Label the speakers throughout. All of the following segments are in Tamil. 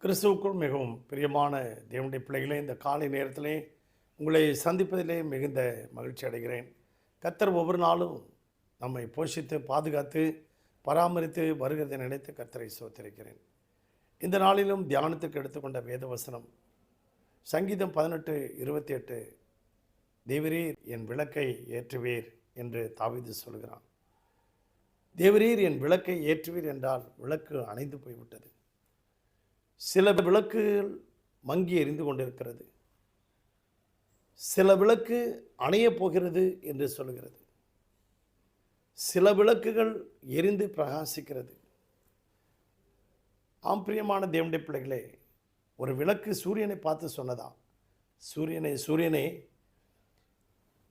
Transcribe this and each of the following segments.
Speaker 1: கிறிஸ்துவுக்குள் மிகவும் பிரியமான தேவனுடைய பிள்ளைகளே, இந்த காலை நேரத்திலே உங்களை சந்திப்பதிலே மிகுந்த மகிழ்ச்சி அடைகிறேன். கர்த்தர் ஒவ்வொரு நாளும் நம்மை போஷித்து பாதுகாத்து பராமரித்து வருகிறதை நினைத்து கர்த்தரை ஸ்தோத்திரிக்கிறேன். இந்த நாளிலும் தியானத்துக்கு எடுத்துக்கொண்ட வேத வசனம் சங்கீதம் 18:28, தேவரீர் என் விளக்கை ஏற்றுவீர் என்று தாவீது சொல்கிறான். தேவரீர் என் விளக்கை ஏற்றுவீர் என்றால் விளக்கு அணைந்து போய்விட்டது. சில விளக்குகள் மங்கி எரிந்து கொண்டிருக்கிறது, சில விளக்கு அணையப் போகிறது என்று சொல்கிறது, சில விளக்குகள் எரிந்து பிரகாசிக்கிறது. ஆம் பிரியமான தேவனுடைய பிள்ளைகளே, ஒரு விளக்கு சூரியனை பார்த்து சொன்னதா, சூரியனே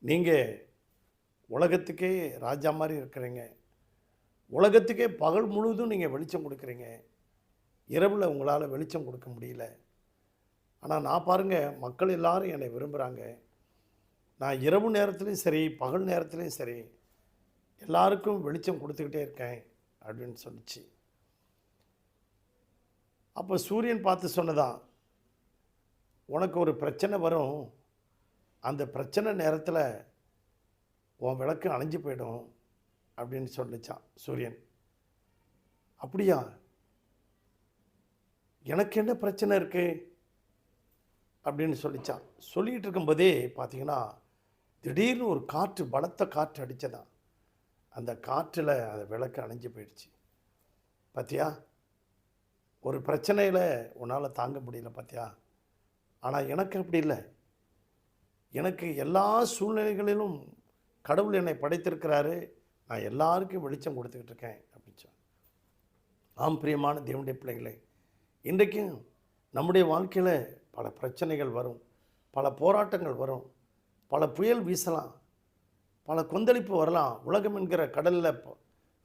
Speaker 1: நீங்கள் உலகத்துக்கே ராஜா மாதிரி இருக்கிறீங்க, உலகத்துக்கே பகல் முழுவதும் நீங்கள் வெளிச்சம் கொடுக்குறீங்க, இரவில் உங்களால் வெளிச்சம் கொடுக்க முடியல. ஆனால் நான் பாருங்கள், மக்கள் எல்லாரும் என்னை விரும்புகிறாங்க. நான் இரவு நேரத்துலையும் சரி பகல் நேரத்துலையும் சரி எல்லாருக்கும் வெளிச்சம் கொடுத்துக்கிட்டே இருக்கேன் அப்படின்னு சொல்லிச்சு. அப்போ சூரியன் பார்த்து சொன்னதான், உனக்கு ஒரு பிரச்சனை வரும், அந்த பிரச்சனை நேரத்தில் உன் விளக்கு அணைஞ்சு போயிடும் அப்படின்னு சொல்லிச்சான் சூரியன். அப்படியா, எனக்கு என்ன பிரச்சனை இருக்குது அப்படின்னு சொல்லிச்சான். சொல்லிகிட்டு இருக்கும்போதே பார்த்தீங்கன்னா திடீர்னு ஒரு காற்று, பலத்த காற்று அடித்ததான். அந்த காற்றில் அந்த விளக்கு அணைஞ்சு போயிடுச்சு. பார்த்தியா, ஒரு பிரச்சனையில் உன்னால் தாங்க முடியல பார்த்தியா. ஆனால் எனக்கு அப்படி இல்லை, எனக்கு எல்லா சூழ்நிலைகளிலும் கடவுள் என்னை படைத்திருக்கிறாரு, நான் எல்லாருக்கும் வெளிச்சம் கொடுத்துக்கிட்டு இருக்கேன் அப்படின்னு சொன்னேன். ஆம் பிரியமான தேவனுடைய பிள்ளைகளே, இன்றைக்கும் நம்முடைய வாழ்க்கையில் பல பிரச்சனைகள் வரும், பல போராட்டங்கள் வரும், பல புயல் வீசலாம், பல கொந்தளிப்பு வரலாம். உலகம் என்கிற கடலில்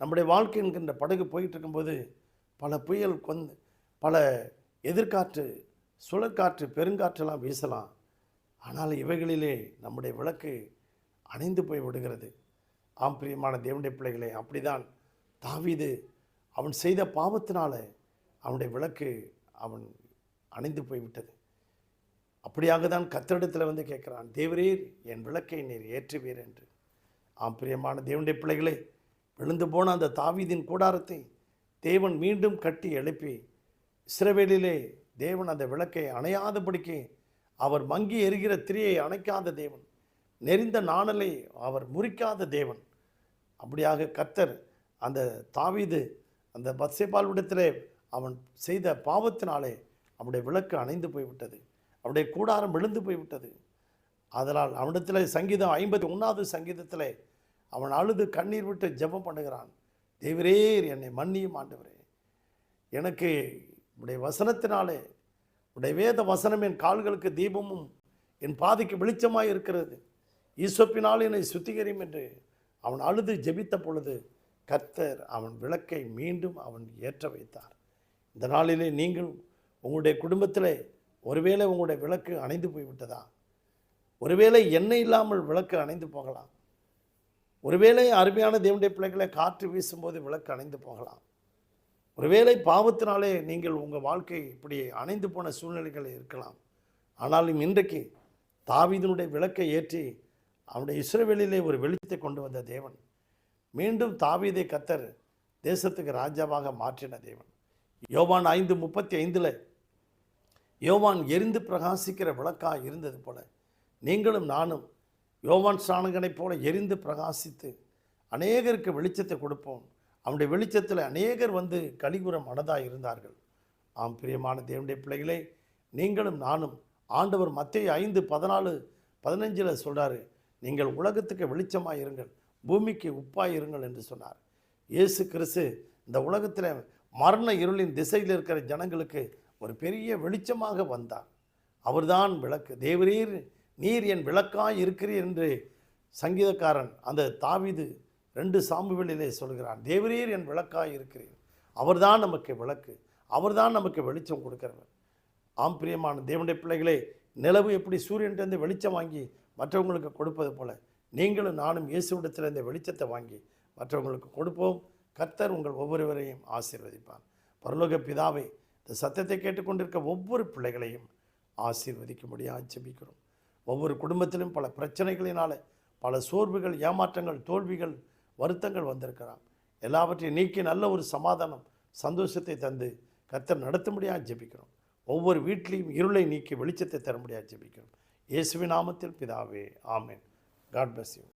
Speaker 1: நம்முடைய வாழ்க்கை என்கின்ற படகு போயிட்டு இருக்கும்போது பல புயல் பல எதிர்காற்று, சுழற்காற்று, பெருங்காற்றெல்லாம் வீசலாம். ஆனால் இவைகளிலே நம்முடைய விளக்கு அணைந்து போய் விடுகிறது. ஆம் பிரியமான தேவனுடைய பிள்ளைகளே, அப்படிதான் தாவீது அவன் செய்த பாவத்தினால அவனுடைய விளக்கு அவன் அணைந்து போய்விட்டது. அப்படியாக தான் கர்த்தரிடத்தில் வந்து கேட்குறான், தேவரீர் என் விளக்கை நீர் ஏற்றுவீர் என்று. ஆம் பிரியமான தேவனுடைய பிள்ளைகளே, விழுந்து போன அந்த தாவீதின் கூடாரத்தை தேவன் மீண்டும் கட்டி எழுப்பி, இஸ்ரவேலிலே தேவன் அந்த விளக்கை அணையாதபடிக்கு, அவர் மங்கி எரிகிற திரியை அணைக்காத தேவன், நெறிந்த நாணலை அவர் முறிக்காத தேவன். அப்படியாக கர்த்தர் அந்த தாவீது அந்த பத்சேபாளிடத்திலே அவன் செய்த பாவத்தினாலே அவனுடைய விளக்கு அணைந்து போய்விட்டது, அவனுடைய கூடாரம் விழுந்து போய்விட்டது. அதனால் அவனிடத்தில் சங்கீதம் 51வது சங்கீதத்தில் அவன் அழுது கண்ணீர் விட்டு ஜெபம் பண்ணுகிறான். தேவரீர் என்னை மன்னியும் ஆண்டவரே, எனக்கு உடைய வசனத்தினாலே, உடைய வேத வசனம் என் கால்களுக்கு தீபமும் என் பாதைக்கு வெளிச்சமாக இருக்கிறது, ஈசோப்பினால் என்னை சுத்திகரியும் என்று அவன் அழுது ஜெபித்த பொழுது கர்த்தர் அவன் விளக்கை மீண்டும் அவன் ஏற்ற வைத்தார். இந்த நாளிலே நீங்கள் உங்களுடைய குடும்பத்தில் ஒருவேளை உங்களுடைய விளக்கு அணைந்து போய்விட்டதா? ஒருவேளை எண்ணெய் இல்லாமல் விளக்கு அணைந்து போகலாம். ஒருவேளை அருமையான தேவனுடைய பிள்ளைகளை காற்று வீசும்போது விளக்கு அணைந்து போகலாம். ஒருவேளை பாவத்தினாலே நீங்கள் உங்கள் வாழ்க்கை இப்படி அணைந்து போன சூழ்நிலைகள் இருக்கலாம். ஆனாலும் இன்றைக்கு தாவீதினுடைய விளக்கை ஏற்றி அவனுடைய இஸ்ரவேலிலே ஒரு வெளிச்சத்தை கொண்டு வந்த தேவன், மீண்டும் தாவீதை கர்த்தர் தேசத்துக்கு ராஜாவாக மாற்றின தேவன். யோவான் 5:35 யோவான் எரிந்து பிரகாசிக்கிற விளக்காக இருந்தது போல நீங்களும் நானும் யோவான் ஸ்நானகனைப் போல எரிந்து பிரகாசித்து அநேகருக்கு வெளிச்சத்தை கொடுப்போம். அவனுடைய வெளிச்சத்தில் அநேகர் வந்து கலிகுற மனதாக இருந்தார்கள். ஆம் பிரியமான தேவனுடைய பிள்ளைகளே, நீங்களும் நானும் ஆண்டவர் மத்தேயு 5:14-15 சொல்கிறாரு, நீங்கள் உலகத்துக்கு வெளிச்சமாக இருங்கள், பூமிக்கு உப்பாய் இருங்கள் என்று சொன்னார். இயேசு கிறிஸ்து இந்த உலகத்தில் மரண இருளின் திசையில் இருக்கிற ஜனங்களுக்கு ஒரு பெரிய வெளிச்சமாக வந்தார். அவர்தான் விளக்கு. தேவரீர் நீர் என் விளக்காய் இருக்கிறீர் என்று சங்கீதக்காரன் அந்த தாவீது 2 சாமுவேலிலே சொல்கிறான். தேவரீர் என் விளக்காய் இருக்கிறீர். அவர்தான் நமக்கு விளக்கு, அவர்தான் நமக்கு வெளிச்சம் கொடுக்கிறவர். ஆம் பிரியமான தேவனுடைய பிள்ளைகளே, நிலவு எப்படி சூரியன்கிட்டேருந்து வெளிச்சம் வாங்கி மற்றவங்களுக்கு கொடுப்பது போல நீங்களும் நானும் இயேசுவிடத்தில் இந்த வெளிச்சத்தை வாங்கி மற்றவங்களுக்கு கொடுப்போம். கர்த்தர் உங்கள் ஒவ்வொருவரையும் ஆசீர்வதிப்பார். பரலோக பிதாவே, இந்த சத்தத்தை கேட்டுக்கொண்டிருக்க ஒவ்வொரு பிள்ளைகளையும் ஆசீர்வதிக்கும்படியாக ஜெபிக்கிறோம். ஒவ்வொரு குடும்பத்திலும் பல பிரச்சனைகளினால் பல சோர்வுகள், ஏமாற்றங்கள், தோல்விகள், வருத்தங்கள் வந்திருக்கிறான். எல்லாவற்றையும் நீக்கி நல்ல ஒரு சமாதானம், சந்தோஷத்தை தந்து கர்த்தர் நடத்தும்படியாக ஜெபிக்கிறோம். ஒவ்வொரு வீட்டிலையும் இருளை நீக்கி வெளிச்சத்தை தரும்படியாக ஜெபிக்கிறோம். இயேசுவின் நாமத்தில் பிதாவே, ஆமென். God bless you.